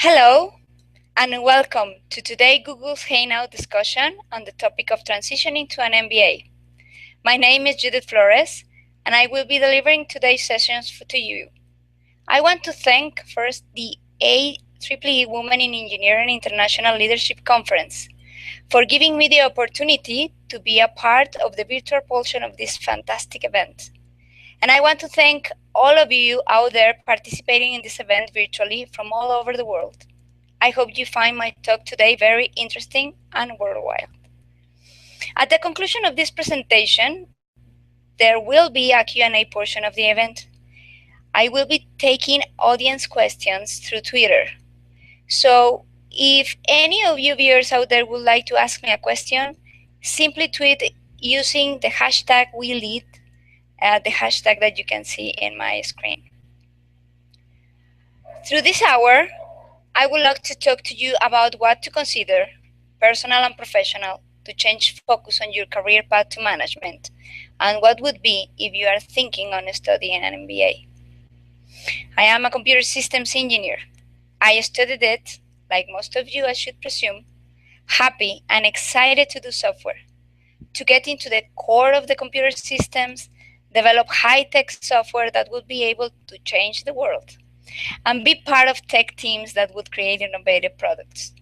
Hello and welcome to today's Google's Hangout discussion on the topic of transitioning to an MBA. My name is Judith Flores and I will be delivering today's sessions to you. I want to thank first the AEEE Women in Engineering International Leadership Conference for giving me the opportunity to be a part of the virtual portion of this fantastic event. And I want to thank all of you out there participating in this event virtually from all over the world. I hope you find my talk today very interesting and worthwhile. At the conclusion of this presentation, there will be a Q&A portion of the event. I will be taking audience questions through Twitter. So if any of you viewers out there would like to ask me a question, simply tweet using the hashtag WeLead, the hashtag that you can see in my screen. Through this hour, I would like to talk to you about what to consider, personal and professional, to change focus on your career path to management, and what would be if you are thinking on studying an MBA. I am a computer systems engineer. I studied it, like most of you I should presume, happy and excited to do software, to get into the core of the computer systems, develop high-tech software that would be able to change the world, and be part of tech teams that would create innovative products.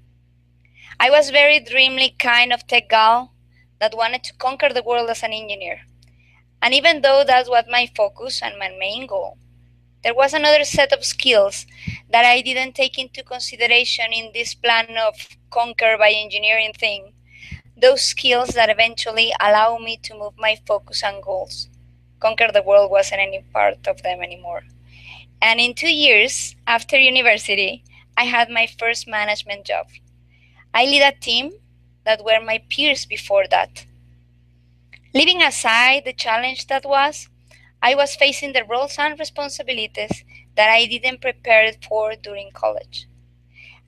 I was very dreamy kind of tech gal that wanted to conquer the world as an engineer. And even though that was my focus and my main goal, there was another set of skills that I didn't take into consideration in this plan of conquer by engineering thing. Those skills that eventually allow me to move my focus and goals. Conquer the world wasn't any part of them anymore. And in 2 years after university, I had my first management job. I lead a team that were my peers before that. Leaving aside the challenge that was, I was facing the roles and responsibilities that I didn't prepare for during college.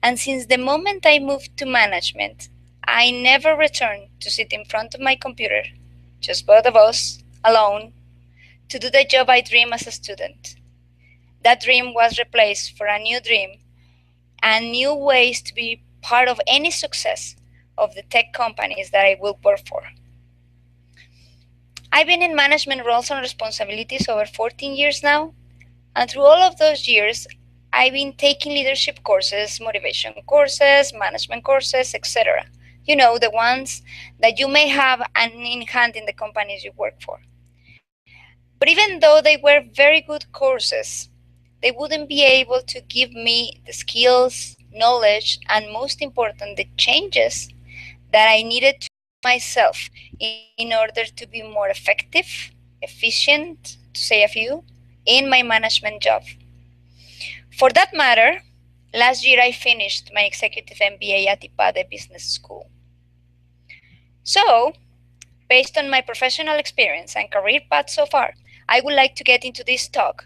And since the moment I moved to management, I never returned to sit in front of my computer, just both of us, alone, to do the job I dreamed as a student. That dream was replaced for a new dream and new ways to be part of any success of the tech companies that I will work for. I've been in management roles and responsibilities over 14 years now, and through all of those years, I've been taking leadership courses, motivation courses, management courses, etc. You know, the ones that you may have in hand in the companies you work for. But even though they were very good courses, they wouldn't be able to give me the skills, knowledge, and most important, the changes that I needed to myself in order to be more effective, efficient, to say a few, in my management job. For that matter, last year I finished my executive MBA at IPADE Business School. So, based on my professional experience and career path so far, I would like to get into this talk,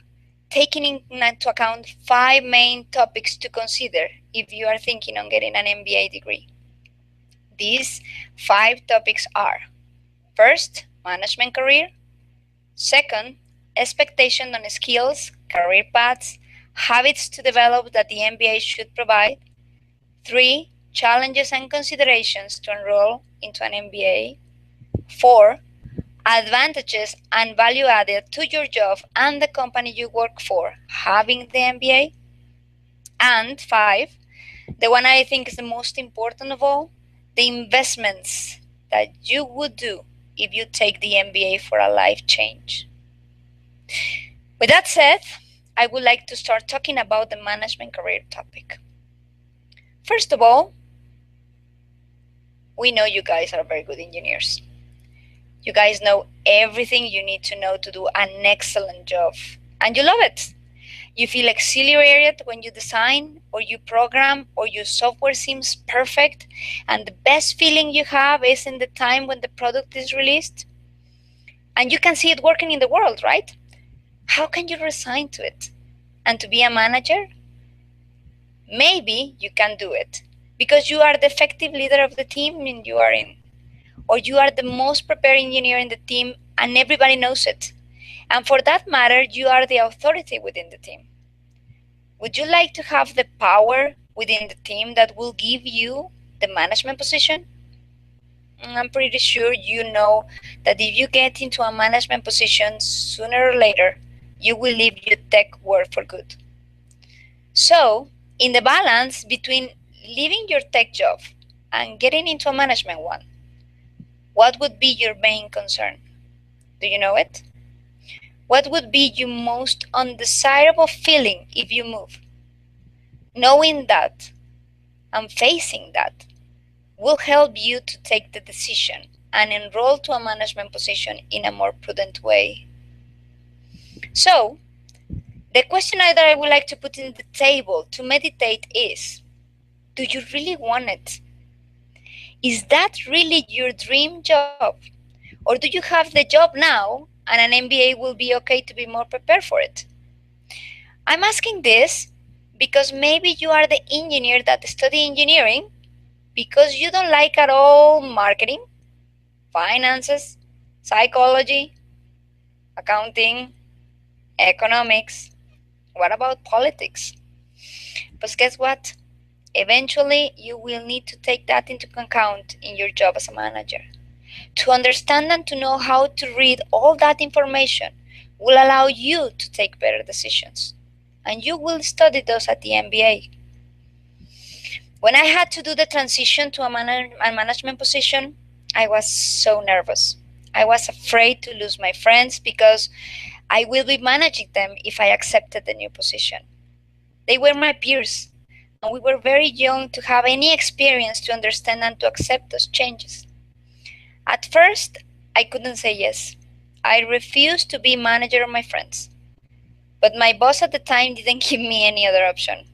taking into account 5 main topics to consider if you are thinking on getting an MBA degree. These 5 topics are: first, management career; second, expectation on skills, career paths, habits to develop that the MBA should provide; 3, challenges and considerations to enroll into an MBA; 4, advantages and value added to your job and the company you work for having the MBA; and 5, the one I think is the most important of all, the investments that you would do if you take the MBA for a life change. With that said, I would like to start talking about the management career topic. First of all, we know you guys are very good engineers. You guys know everything you need to know to do an excellent job, and you love it. You feel exhilarated when you design or you program or your software seems perfect, and the best feeling you have is in the time when the product is released. And you can see it working in the world, right? How can you resign to it? And to be a manager? Maybe you can do it because you are the effective leader of the team you are in, or you are the most prepared engineer in the team and everybody knows it. And for that matter, you are the authority within the team. Would you like to have the power within the team that will give you the management position? I'm pretty sure you know that if you get into a management position sooner or later, you will leave your tech work for good. So, in the balance between leaving your tech job and getting into a management one, what would be your main concern? Do you know it? What would be your most undesirable feeling if you move? Knowing that and facing that will help you to take the decision and enroll to a management position in a more prudent way. So, the question that I would like to put in the table to meditate is, do you really want it? Is that really your dream job? Or do you have the job now and an MBA will be okay to be more prepared for it? I'm asking this because maybe you are the engineer that study engineering because you don't like at all marketing, finances, psychology, accounting, economics. What about politics? But guess what? Eventually, you will need to take that into account in your job as a manager. To understand and to know how to read all that information will allow you to take better decisions. And you will study those at the MBA. When I had to do the transition to a management position, I was so nervous. I was afraid to lose my friends because I will be managing them if I accepted the new position. They were my peers, and we were very young to have any experience to understand and to accept those changes. At first, I couldn't say yes. I refused to be manager of my friends. But my boss at the time didn't give me any other option.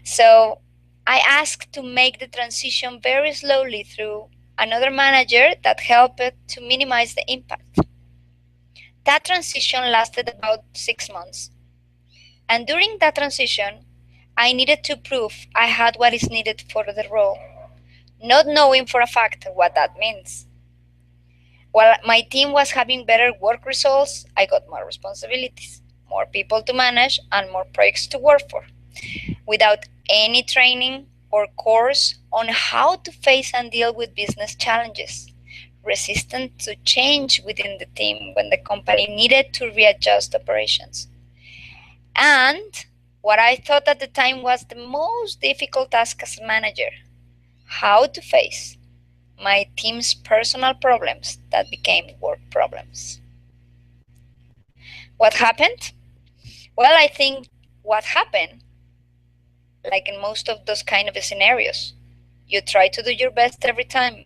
So I asked to make the transition very slowly through another manager that helped to minimize the impact. That transition lasted about 6 months. And during that transition, I needed to prove I had what is needed for the role, not knowing for a fact what that means. While my team was having better work results, I got more responsibilities, more people to manage, and more projects to work for, without any training or course on how to face and deal with business challenges, resistant to change within the team when the company needed to readjust operations. And what I thought at the time was the most difficult task as a manager, how to face my team's personal problems that became work problems. What happened? Well, I think what happened, like in most of those kind of scenarios, you try to do your best every time.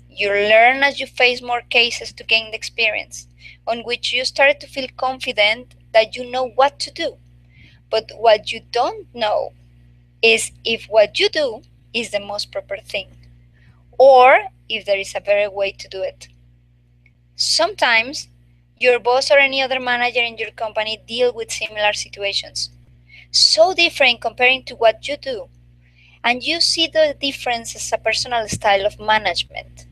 You learn as you face more cases to gain the experience, on which you start to feel confident that you know what to do. But what you don't know is if what you do is the most proper thing, or if there is a better way to do it. Sometimes your boss or any other manager in your company deal with similar situations, so different comparing to what you do, and you see the difference as a personal style of management.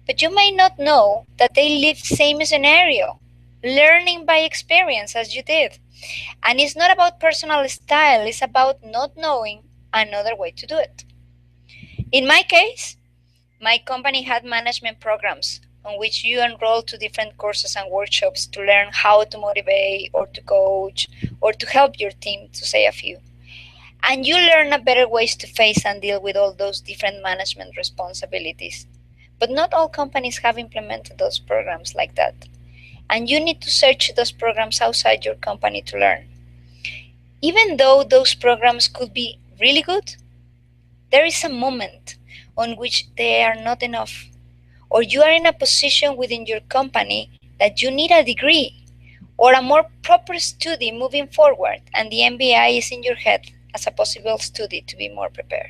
But you may not know that they live the same scenario, learning by experience as you did. And it's not about personal style, it's about not knowing another way to do it. In my case, my company had management programs on which you enroll to different courses and workshops to learn how to motivate or to coach or to help your team, to say a few. And you learn a better ways to face and deal with all those different management responsibilities. But not all companies have implemented those programs like that. And you need to search those programs outside your company to learn. Even though those programs could be really good, there is a moment on which they are not enough, or you are in a position within your company that you need a degree or a more proper study moving forward, and the MBA is in your head as a possible study to be more prepared.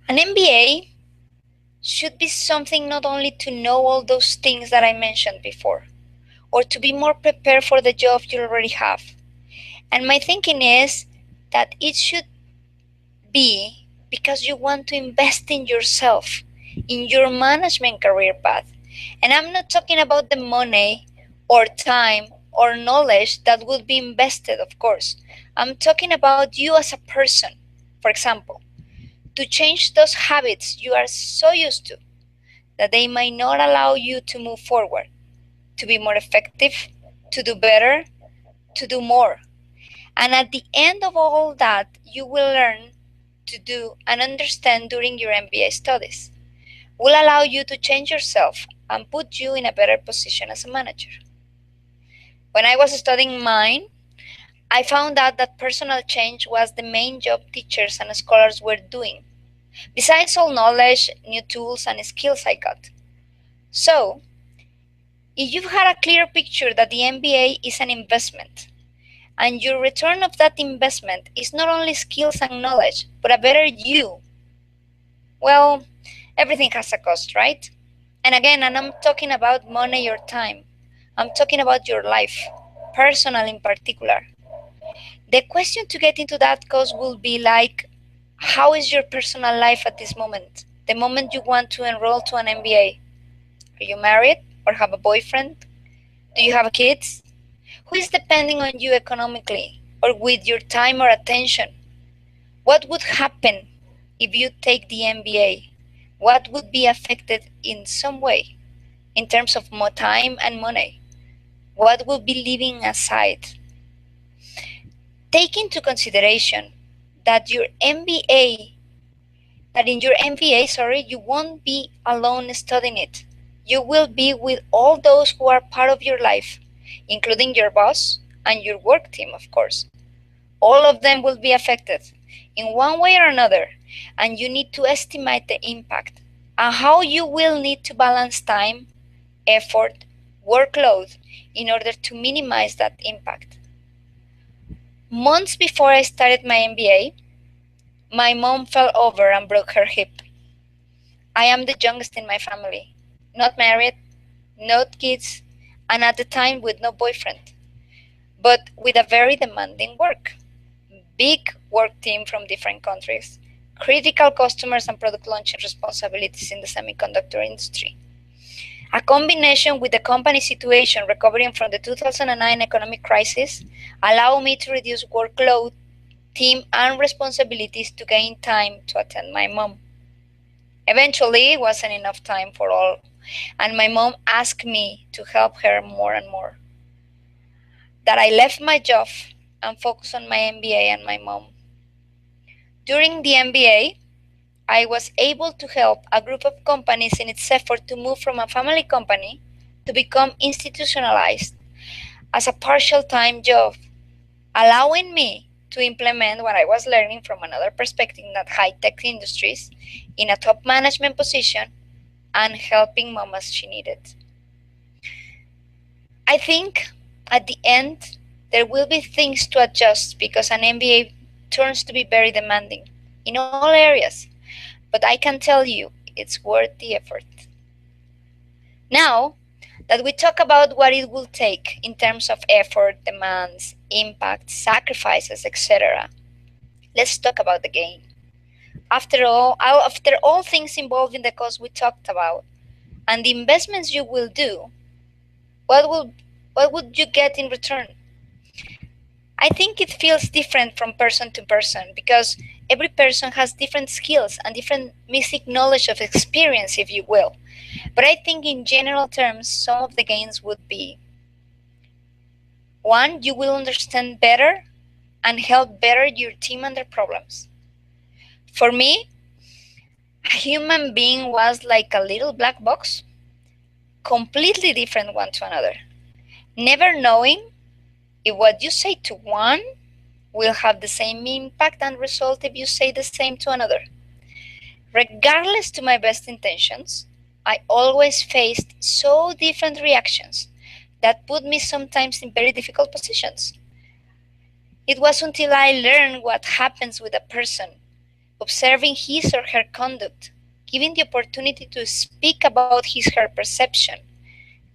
An MBA should be something not only to know all those things that I mentioned before, or to be more prepared for the job you already have. And my thinking is that it should be because you want to invest in yourself, in your management career path. And I'm not talking about the money or time or knowledge that would be invested, of course. I'm talking about you as a person, for example, to change those habits you are so used to that they might not allow you to move forward, to be more effective, to do better, to do more. And at the end of all that, you will learn to do and understand during your MBA studies will allow you to change yourself and put you in a better position as a manager. When I was studying mine, I found out that personal change was the main job teachers and scholars were doing, besides all knowledge, new tools, and skills I got. So, if you've had a clear picture that the MBA is an investment, and your return of that investment is not only skills and knowledge, but a better you, well, everything has a cost, right? And again, and I'm talking about money or time. I'm talking about your life, personal in particular. The question to get into that cost will be like, how is your personal life at this moment? The moment you want to enroll to an MBA. Are you married or have a boyfriend? Do you have kids? Who is depending on you economically or with your time or attention? What would happen if you take the MBA? What would be affected in some way in terms of more time and money? What would be leaving aside? Take into consideration that in your MBA, you won't be alone studying it. You will be with all those who are part of your life, including your boss and your work team, of course. All of them will be affected in one way or another, and you need to estimate the impact and how you will need to balance time, effort, workload in order to minimize that impact. Months before I started my MBA, my mom fell over and broke her hip. I am the youngest in my family, not married, no kids, and at the time with no boyfriend, but with a very demanding work. Big work team from different countries, critical customers and product launching responsibilities in the semiconductor industry. A combination with the company situation recovering from the 2009 economic crisis allowed me to reduce workload, team, and responsibilities to gain time to attend my mom. Eventually, it wasn't enough time for all, and my mom asked me to help her more and more. That I left my job and focused on my MBA and my mom. During the MBA, I was able to help a group of companies in its effort to move from a family company to become institutionalized as a partial-time job, allowing me to implement what I was learning from another perspective in that high-tech industries in a top management position and helping mom as she needed. I think at the end, there will be things to adjust because an MBA turns to be very demanding in all areas, but I can tell you it's worth the effort. Now that we talk about what it will take in terms of effort, demands, impact, sacrifices, etc., let's talk about the gain. After all things involved in the cost we talked about and the investments you will do, what would you get in return? I think it feels different from person to person because every person has different skills and different basic knowledge of experience, if you will. But I think in general terms, some of the gains would be: one, you will understand better and help better your team and their problems. For me, a human being was like a little black box, completely different one to another, never knowing if what you say to one will have the same impact and result if you say the same to another. Regardless to my best intentions, I always faced so different reactions that put me sometimes in very difficult positions. It was until I learned what happens with a person, observing his or her conduct, giving the opportunity to speak about his or her perception,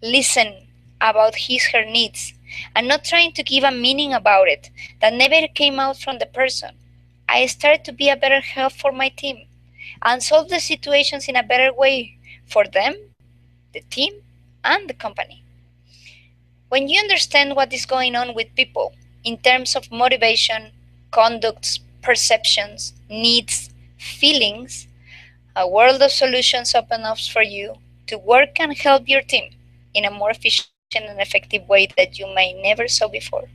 listen about his or her needs, and not trying to give a meaning about it that never came out from the person. I started to be a better help for my team and solve the situations in a better way for them, the team, and the company. When you understand what is going on with people in terms of motivation, conducts, perceptions, needs, feelings, a world of solutions opens up for you to work and help your team in a more efficient and effective way that you may never saw before.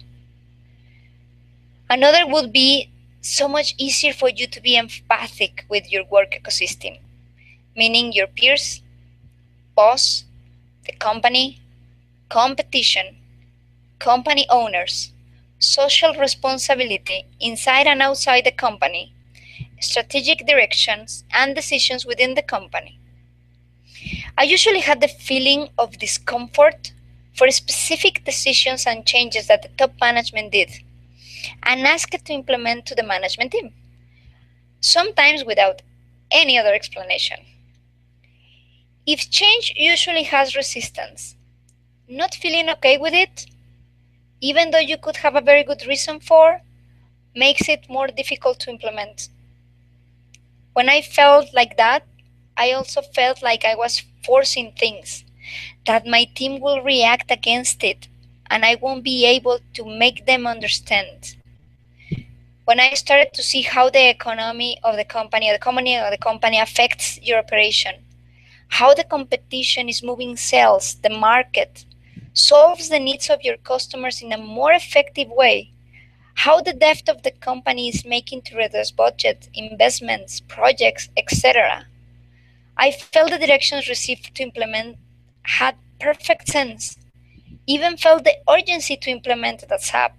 Another would be so much easier for you to be empathic with your work ecosystem, meaning your peers, boss, the company, competition, company owners, social responsibility inside and outside the company, strategic directions, and decisions within the company. I usually had the feeling of discomfort for specific decisions and changes that the top management did and asked to implement to the management team, sometimes without any other explanation. If change usually has resistance, not feeling okay with it, even though you could have a very good reason for, makes it more difficult to implement. When I felt like that, I also felt like I was forcing things, that my team will react against it, and I won't be able to make them understand. When I started to see how the economy of the company, or the company affects your operation, how the competition is moving sales, the market, solves the needs of your customers in a more effective way, how the depth of the company is making to reduce budget, investments, projects, etc. I felt the directions received to implement had perfect sense, even felt the urgency to implement it ASAP,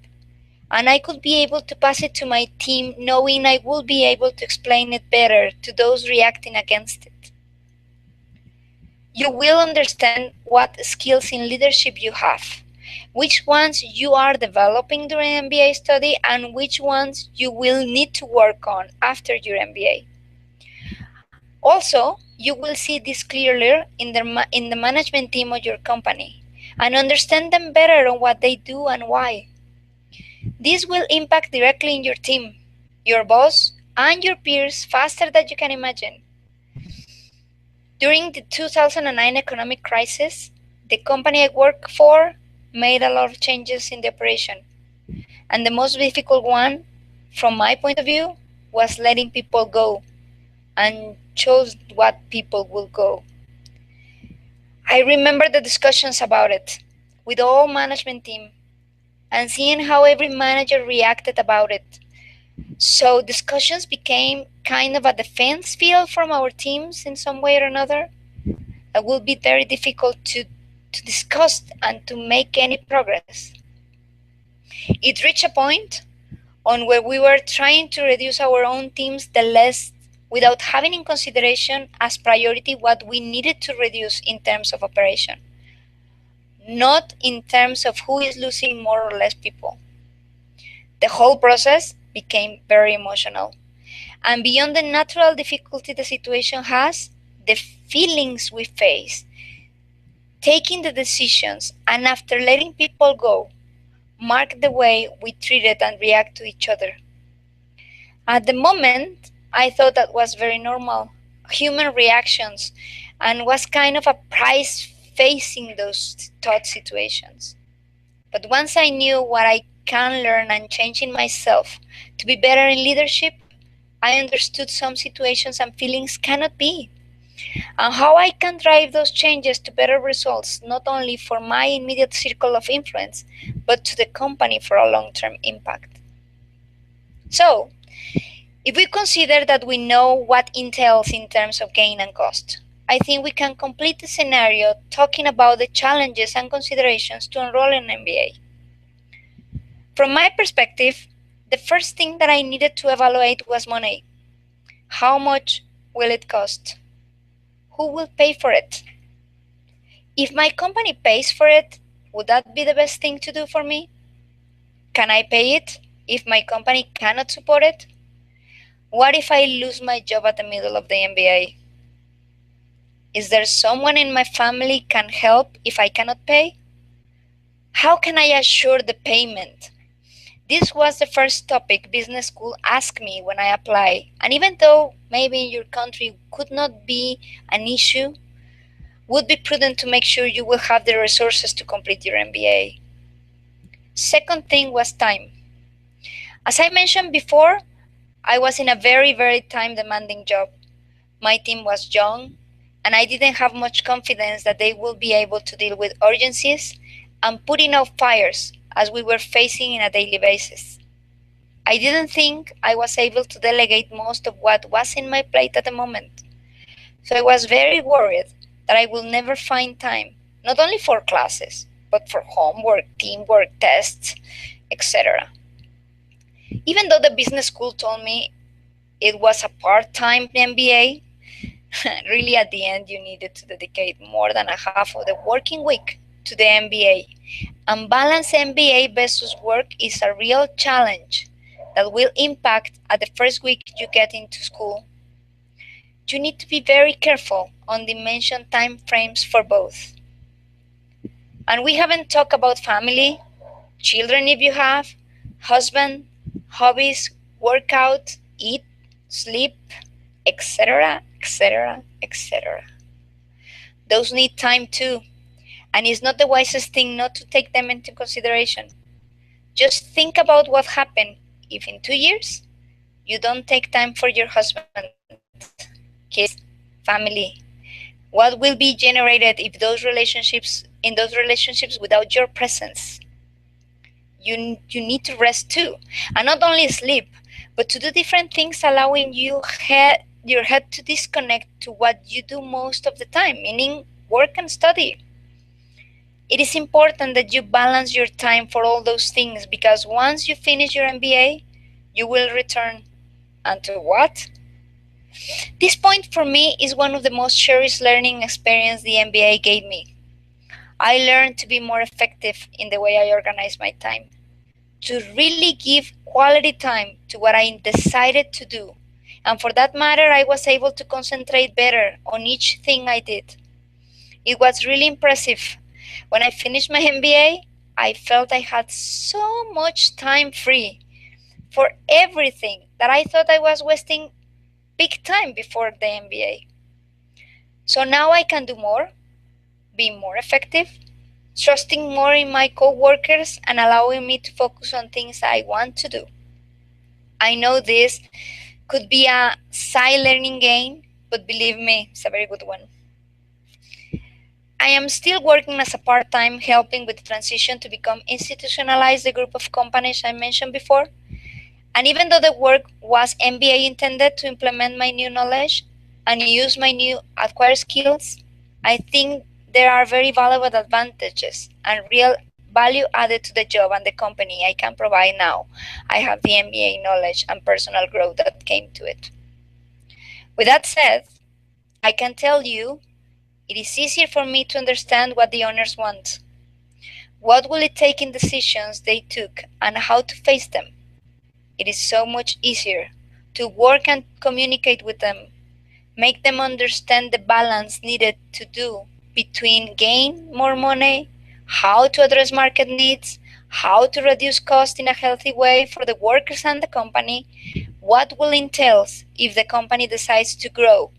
and I could be able to pass it to my team knowing I will be able to explain it better to those reacting against it. You will understand what skills in leadership you have, which ones you are developing during MBA study, and which ones you will need to work on after your MBA. Also, you will see this clearly in the management team of your company and understand them better on what they do and why. This will impact directly in your team, your boss, and your peers faster than you can imagine. During the 2009 economic crisis, the company I work for made a lot of changes in the operation. And the most difficult one, from my point of view, was letting people go and chose what people will go. I remember the discussions about it with all management team and seeing how every manager reacted about it. So discussions became kind of a defense field from our teams in some way or another. It will be very difficult to discuss and to make any progress. It reached a point on where we were trying to reduce our own teams the less without having in consideration as priority what we needed to reduce in terms of operation, not in terms of who is losing more or less people. The whole process became very emotional. And beyond the natural difficulty the situation has, the feelings we face, taking the decisions, and after letting people go, mark the way we treated and react to each other. At the moment, I thought that was very normal, human reactions, and was kind of a prize facing those thought situations. But once I knew what I can learn and change in myself to be better in leadership, I understood some situations and feelings cannot be, and how I can drive those changes to better results, not only for my immediate circle of influence, but to the company for a long-term impact. So, if we consider that we know what entails in terms of gain and cost, I think we can complete the scenario talking about the challenges and considerations to enroll in an MBA. From my perspective, the first thing that I needed to evaluate was money. How much will it cost? Who will pay for it? If my company pays for it, would that be the best thing to do for me? Can I pay it if my company cannot support it? What if I lose my job at the middle of the MBA? Is there someone in my family can help if I cannot pay? How can I assure the payment? This was the first topic business school asked me when I applied, and even though maybe in your country could not be an issue, would be prudent to make sure you will have the resources to complete your MBA. Second thing was time. As I mentioned before, I was in a very, very time demanding job. My team was young, and I didn't have much confidence that they would be able to deal with urgencies and putting out fires as we were facing on a daily basis. I didn't think I was able to delegate most of what was in my plate at the moment. So I was very worried that I will never find time, not only for classes, but for homework, teamwork, tests, etc. Even though the business school told me it was a part-time MBA, really at the end you needed to dedicate more than a half of the working week to the MBA. And balance MBA versus work is a real challenge that will impact at the first week you get into school. You need to be very careful on the mentioned time frames for both. And we haven't talked about family, children if you have, husband, hobbies, workout, eat, sleep, etc., etc., etc. Those need time too, and it's not the wisest thing not to take them into consideration. Just think about what happened if in 2 years you don't take time for your husband, kids, family. What will be generated if those relationships without your presence? You need to rest too, and not only sleep, but to do different things, allowing your head to disconnect to what you do most of the time, meaning work and study. It is important that you balance your time for all those things, because once you finish your MBA, you will return. And to what? This point for me is one of the most cherished learning experience the MBA gave me. I learned to be more effective in the way I organize my time, to really give quality time to what I decided to do. And for that matter, I was able to concentrate better on each thing I did. It was really impressive. When I finished my MBA, I felt I had so much time free for everything that I thought I was wasting big time before the MBA. So now I can do more, be more effective, trusting more in my co-workers and allowing me to focus on things I want to do. I know this could be a side learning gain, but believe me, it's a very good one. I am still working as a part-time, helping with the transition to become institutionalized, the group of companies I mentioned before. And even though the work was MBA intended to implement my new knowledge and use my new acquired skills, I think there are very valuable advantages and real value added to the job and the company I can provide now. I have the MBA knowledge and personal growth that came to it. With that said, I can tell you it is easier for me to understand what the owners want. What will it take in decisions they took and how to face them? It is so much easier to work and communicate with them, make them understand the balance needed to do between gain more money, how to address market needs, how to reduce cost in a healthy way for the workers and the company, what will entail if the company decides to grow,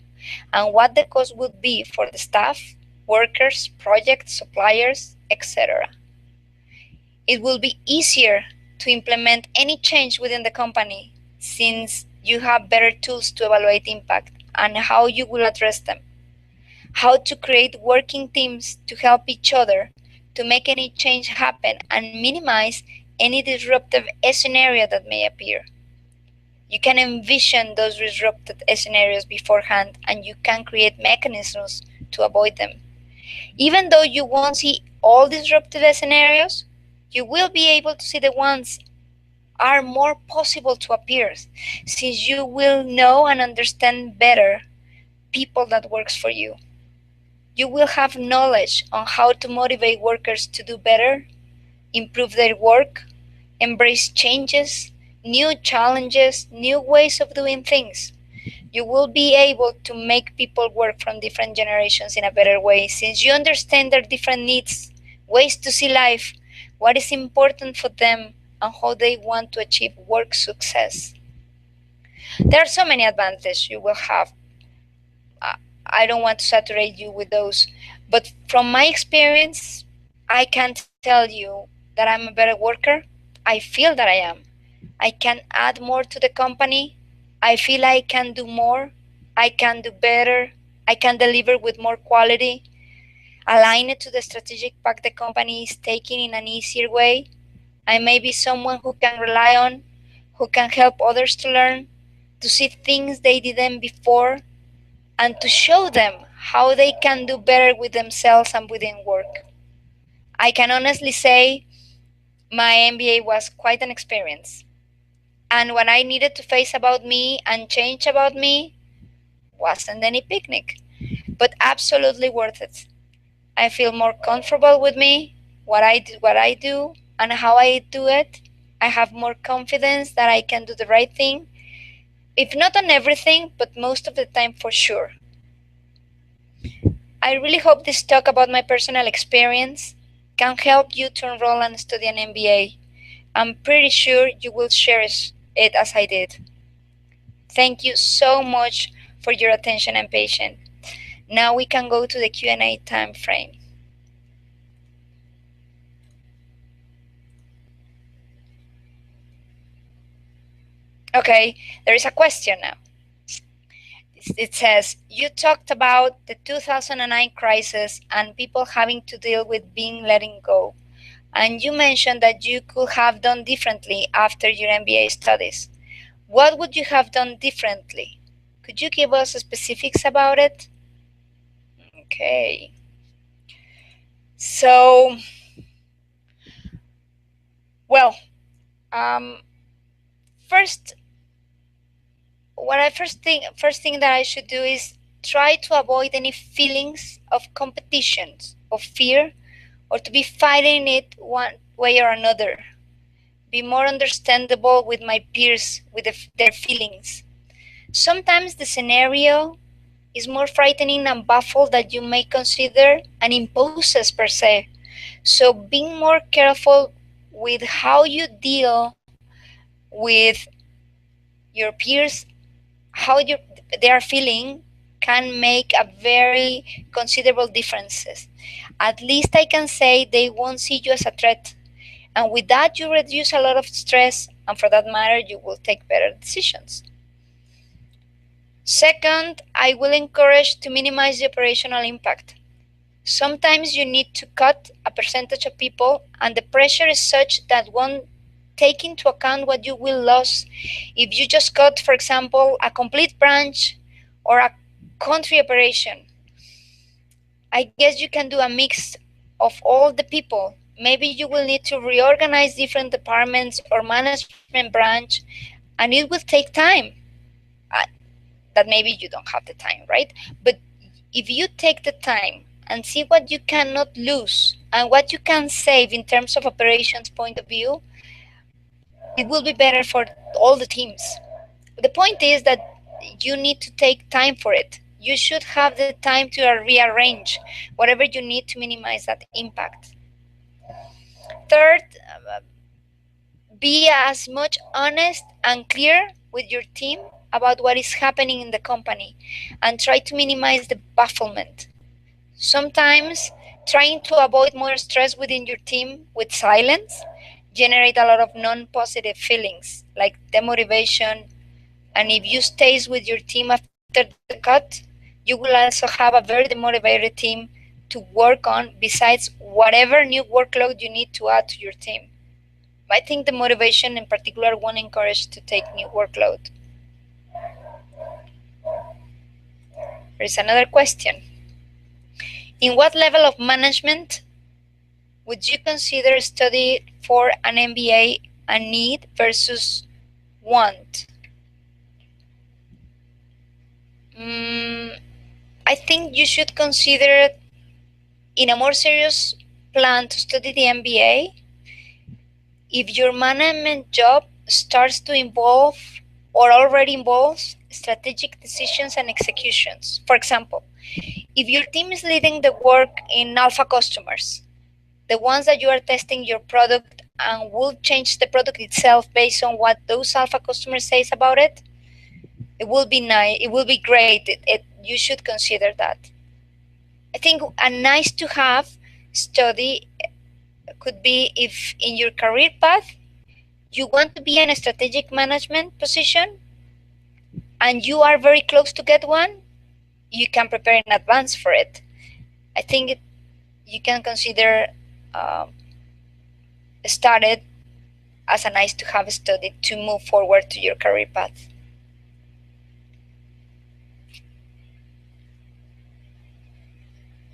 and what the cost would be for the staff, workers, projects, suppliers, etc. It will be easier to implement any change within the company since you have better tools to evaluate impact and how you will address them. How to create working teams to help each other to make any change happen and minimize any disruptive scenario that may appear. You can envision those disrupted scenarios beforehand and you can create mechanisms to avoid them. Even though you won't see all disruptive scenarios, you will be able to see the ones are more possible to appear, since you will know and understand better people that works for you. You will have knowledge on how to motivate workers to do better, improve their work, embrace changes, new challenges, new ways of doing things. You will be able to make people work from different generations in a better way, since you understand their different needs, ways to see life, what is important for them, and how they want to achieve work success. There are so many advantages you will have. I don't want to saturate you with those, but from my experience, I can tell you that that I'm a better worker? I feel that I am. I can add more to the company. I feel I can do more. I can do better. I can deliver with more quality. Align it to the strategic path the company is taking in an easier way. I may be someone who can rely on, who can help others to learn, to see things they didn't before, and to show them how they can do better with themselves and within work. I can honestly say my MBA was quite an experience. And what I needed to face about me and change about me wasn't any picnic, but absolutely worth it. I feel more comfortable with me, what I do, and how I do it. I have more confidence that I can do the right thing, if not on everything, but most of the time for sure. I really hope this talk about my personal experience can help you to enroll and study an MBA. I'm pretty sure you will share it as I did. Thank you so much for your attention and patience. Now we can go to the Q&A time frame. Okay, there is a question now. It says, you talked about the 2009 crisis and people having to deal with being letting go. And you mentioned that you could have done differently after your MBA studies. What would you have done differently? Could you give us specifics about it? Okay. So, well, first thing that I should do is try to avoid any feelings of competitions, of fear, or to be fighting it one way or another. Be more understandable with my peers, with their feelings. Sometimes the scenario is more frightening and baffled than you may consider and imposes per se. So being more careful with how you deal with your peers, how they are feeling, can make a very considerable differences. At least I can say they won't see you as a threat. And with that, you reduce a lot of stress, and for that matter, you will take better decisions. Second, I will encourage to minimize the operational impact. Sometimes you need to cut a percentage of people, and the pressure is such that one take into account what you will lose if you just cut, for example, a complete branch or a country operation. I guess you can do a mix of all the people. Maybe you will need to reorganize different departments or management branch, and it will take time. That maybe you don't have the time, right? But if you take the time and see what you cannot lose and what you can save in terms of operations point of view, it will be better for all the teams. The point is that you need to take time for it. You should have the time to rearrange whatever you need to minimize that impact. Third, be as much honest and clear with your team about what is happening in the company and try to minimize the bafflement. Sometimes trying to avoid more stress within your team with silence generate a lot of non-positive feelings like demotivation. And if you stays with your team after the cut, you will also have a very demotivated team to work on besides whatever new workload you need to add to your team. I think the motivation in particular won't encourage to take new workload. There is another question. In what level of management would you consider study for an MBA a need versus want? I think you should consider in a more serious plan to study the MBA if your management job starts to involve or already involves strategic decisions and executions. For example, if your team is leading the work in alpha customers, the ones that you are testing your product and will change the product itself based on what those alpha customers says about it, it will be nice. It will be great. You should consider that. I think a nice to have study could be if in your career path you want to be in a strategic management position and you are very close to get one, you can prepare in advance for it. I think you can consider started as a nice to have study to move forward to your career path.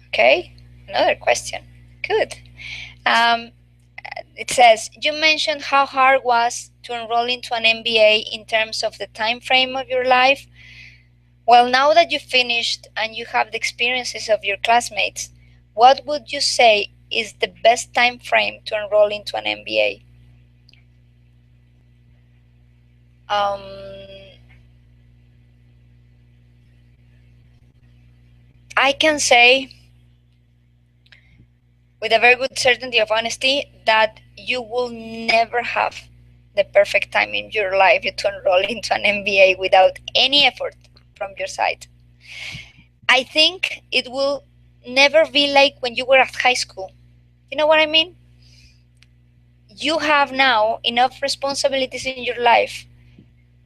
Okay, another question. Good. It says, you mentioned how hard it was to enroll into an MBA in terms of the time frame of your life. Well, now that you finished and you have the experiences of your classmates, what would you say is the best time frame to enroll into an MBA? I can say with a very good certainty of honesty that you will never have the perfect time in your life to enroll into an MBA without any effort from your side. I think it will never be like when you were at high school. You know what I mean? You have now enough responsibilities in your life,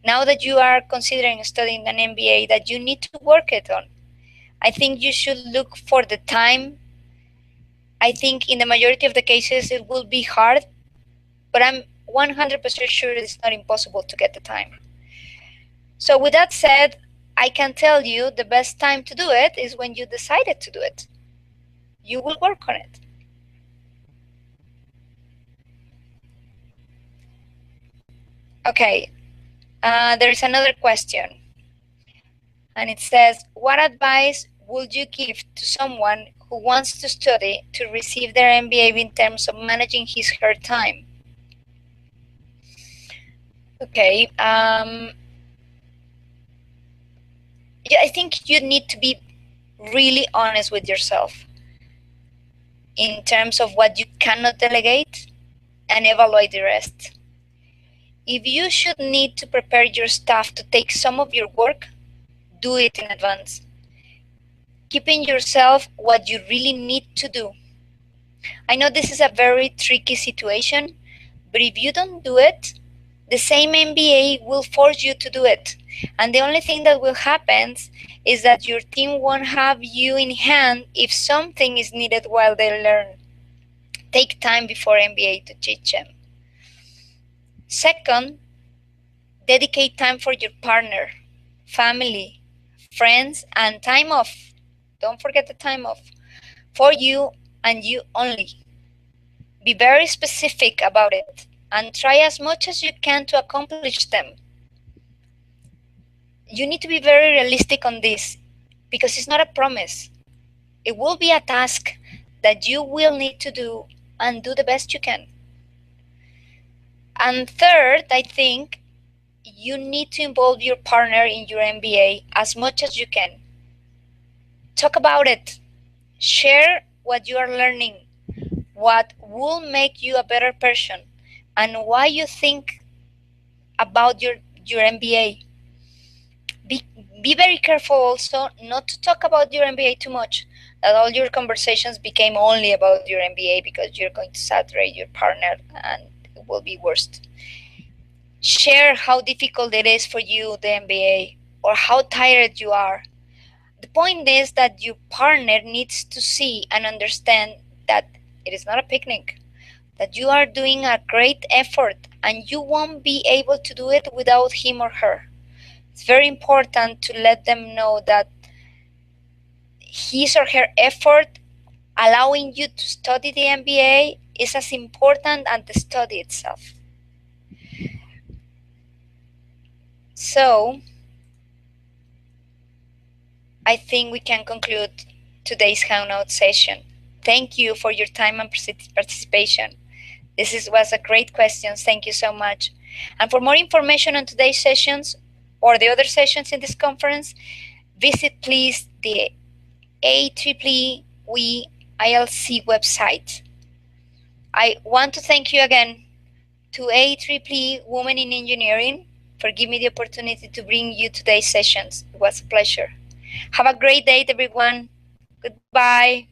now that you are considering studying an MBA, that you need to work it on. I think you should look for the time. I think in the majority of the cases it will be hard, but I'm 100% sure it's not impossible to get the time. So with that said, I can tell you the best time to do it is when you decided to do it. You will work on it. Okay, there is another question. And it says, what advice would you give to someone who wants to study to receive their MBA in terms of managing his her time? Okay, yeah, I think you need to be really honest with yourself in terms of what you cannot delegate and evaluate the rest. If you should need to prepare your staff to take some of your work, do it in advance. Keeping yourself what you really need to do. I know this is a very tricky situation, but if you don't do it, the same MBA will force you to do it. And the only thing that will happen is that your team won't have you in hand if something is needed while they learn. Take time before MBA to teach them. Second, dedicate time for your partner, family, friends, and time off. Don't forget the time off. For you and you only. Be very specific about it and try as much as you can to accomplish them. You need to be very realistic on this because it's not a promise. It will be a task that you will need to do and do the best you can. And third, I think you need to involve your partner in your MBA as much as you can. Talk about it. Share what you are learning, what will make you a better person, and why you think about your MBA. Be very careful also not to talk about your MBA too much, that all your conversations became only about your MBA because you're going to saturate your partner and it will be worst. Share how difficult it is for you, the MBA, or how tired you are. The point is that your partner needs to see and understand that it is not a picnic, that you are doing a great effort and you won't be able to do it without him or her. It's very important to let them know that his or her effort allowing you to study the MBA is as important as the study itself. So, I think we can conclude today's Hangout session. Thank you for your time and participation. Was a great question. Thank you so much. And for more information on today's sessions or the other sessions in this conference, visit please the IEEE ILC website. I want to thank you again to IEEE Women in Engineering for giving me the opportunity to bring you today's sessions. It was a pleasure. Have a great day, everyone. Goodbye.